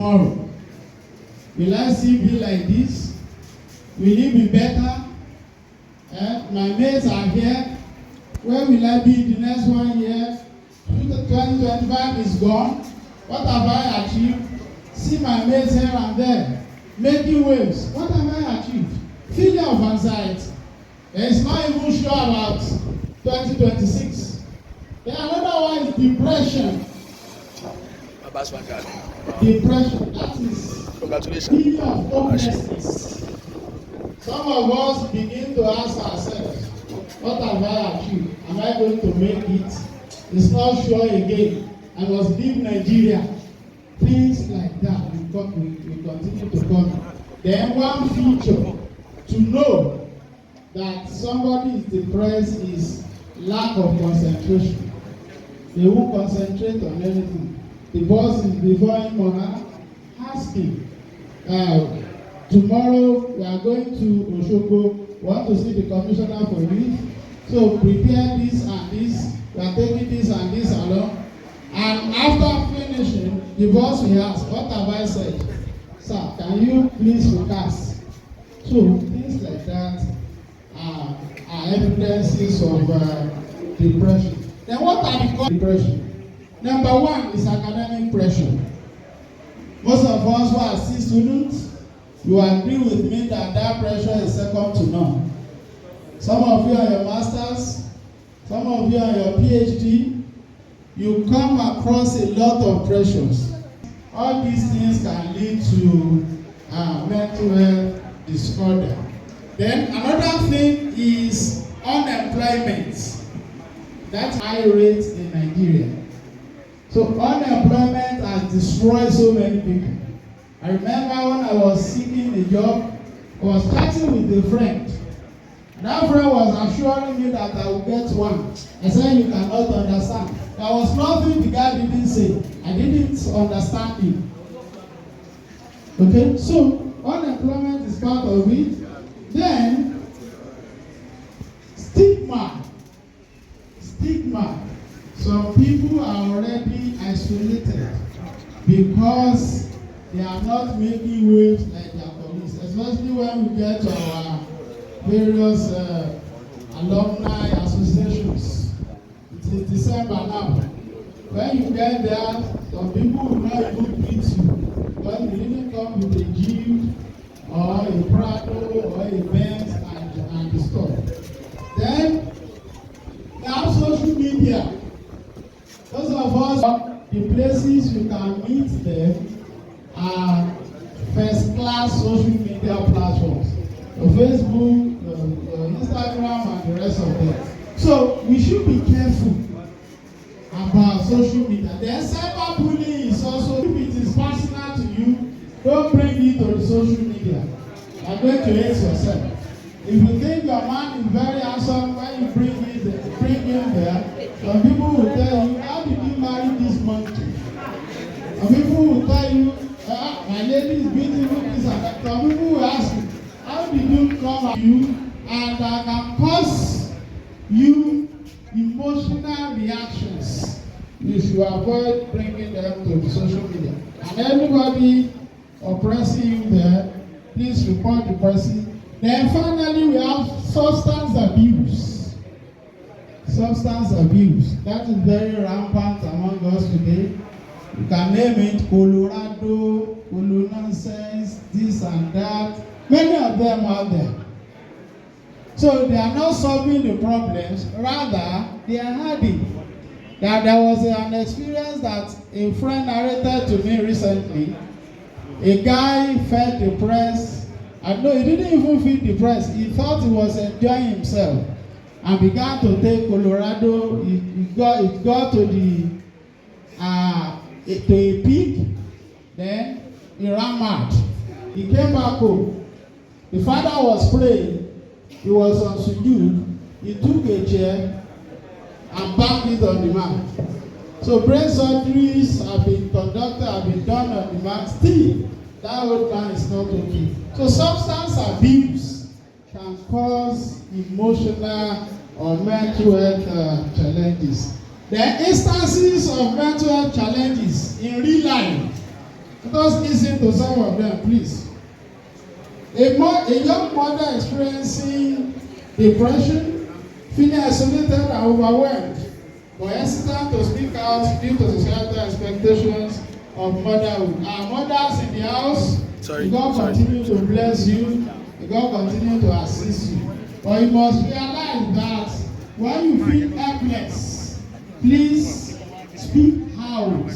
tomorrow? Will I still be like this? Will it be better? My mates are here. Where will I be the next 1 year? 2025 is gone. What have I achieved? See my mates here and there, making waves. What have I achieved? Failure of anxiety. It's not even sure about 2026. Then another one is depression. Depression, that is feeling of hopelessness. Some of us begin to ask ourselves, what have I achieved? Am I going to make it? It's not sure again. I must leave Nigeria. Things like that we continue to come. Then one feature to know that somebody is depressed is lack of concentration. They won't concentrate on anything. The boss is before him or her, ask him. Tomorrow we are going to Osogbo. We want to see the commissioner for youth. So prepare this and this. We are taking this and this along. And after finishing, the boss will ask, what have I said? Sir, can you please recast? So things like that are evidences of depression. Then what are the causes of depression? Number one is academic pressure. Most of us who are still students, you agree with me that that pressure is second to none. Some of you are your masters, some of you are your PhD. You come across a lot of pressures. All these things can lead to mental health disorder. Then another thing is unemployment. That's high rate in Nigeria. So unemployment has destroyed so many people. I remember when I was seeking a job, I was chatting with a friend. That friend was assuring me that I would get one. I said, you cannot understand. There was nothing the guy didn't say. I didn't understand him. Okay, so unemployment is part of it. Then stigma. Some people are already isolated because they are not making waves like their colleagues, especially when we get to our various alumni associations. It is December now. When you get there, some people will not even greet you because you didn't come with a Jeep or a Prado or a Benz and the stuff. Then we have social media. Those of us, the places you can meet them are first-class social media platforms. Facebook, Instagram, and the rest of them. So we should be careful about social media. Then cyberbullying is also, if it is personal to you, don't bring it to the social media. You are going to hate yourself. If you think your man is very handsome, when you bring him there, some people will tell you, how did you marry this monkey? Some people will tell you, my lady is beautiful, this and that. Some people will ask you, how did you come at you? And that can cause you emotional reactions. You should avoid bringing them to the social media. And everybody oppressing you there, please report the person. Then finally we have substance abuse. Substance abuse. That is very rampant among us today. You can name it Colorado, Colo nonsense, this and that. Many of them are there. So they are not solving the problems, rather they are hiding. That there was an experience that a friend narrated to me recently. A guy felt depressed. I know he didn't even feel depressed. He thought he was enjoying himself and began to take Colorado. It got to a peak. Then he ran mad. He came back home. The father was praying. He was on sujood. He took a chair and banged it on the man. So brain surgeries have been conducted, have been done on the man. Still, that old man is not okay. So substance abuse can cause emotional or mental health challenges. There are instances of mental health challenges in real life. Let us listen to some of them, please. A young mother experiencing depression, feeling isolated and overwhelmed, but hesitant to speak out due to societal expectations of motherhood. Our mothers in the house, God continue to bless you, God continue to assist you. But you must realize that when you feel helpless, please speak out,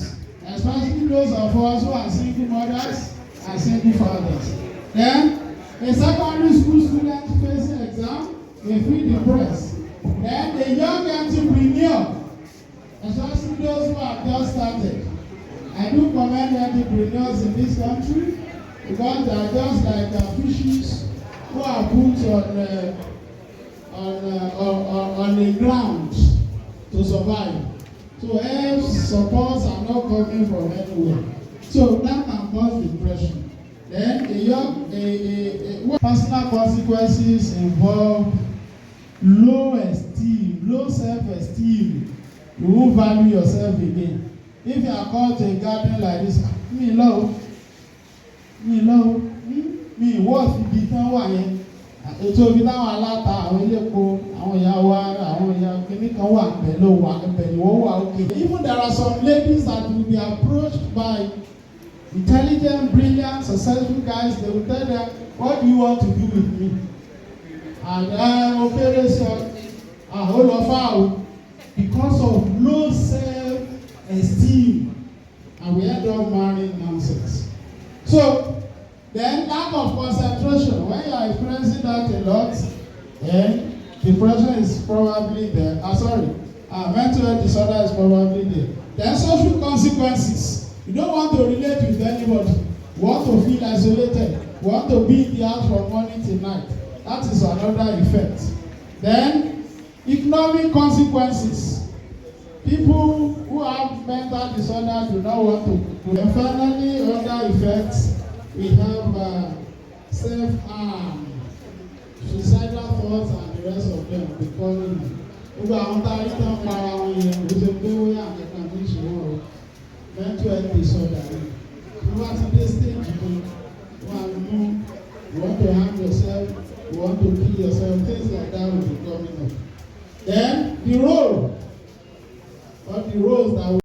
especially those of us who are single mothers and single fathers. Then, a secondary school student facing exam may feel depressed. Then, a young entrepreneur, especially those who have just started. I do commend entrepreneurs in this country because they are just like fishes who are put on the ground to survive. So help supports are not coming from anywhere. So that can cause depression. Then personal consequences involve low esteem, low self-esteem. You won't value yourself again. If you are called to a garden like this, me love, me what ibi tán wà yẹn. Ètò ibi táwọn aláta àwọn elépo àwọn ìyá wa àwọn ìyá kìíní kan wà pẹ̀lú wà pẹ̀lú wọ́n wà òkè. Even there are some ladies that will be approached by intelligent, brilliant, successful guys. They will tell them, what do you want to do with me? And okay, so hold on foul because of low self-esteem, and we end up marrying nonsense. So then lack of concentration. When you are experiencing that a lot, then depression is probably there. Mental health disorder is probably there. Then social consequences. You don't want to relate with anybody. You want to feel isolated. You want to be in the house from morning till night. That is another effect. Then economic consequences. People who have mental disorder do not want to. And finally, other effects. We have self-harm, suicidal thoughts, and the rest of them becoming. Gbogbo àwọn tá a rí tán para wọn yẹn ló ṣe pé wọ́n yà kẹ́kẹ́ ní ìṣòro o. Mental health disorder rẹ̀. Bí wọ́n ti dé stage kan, wọ́n á mú you want to harm yourself, you want to kill yourself, things like that will be coming up. Then the role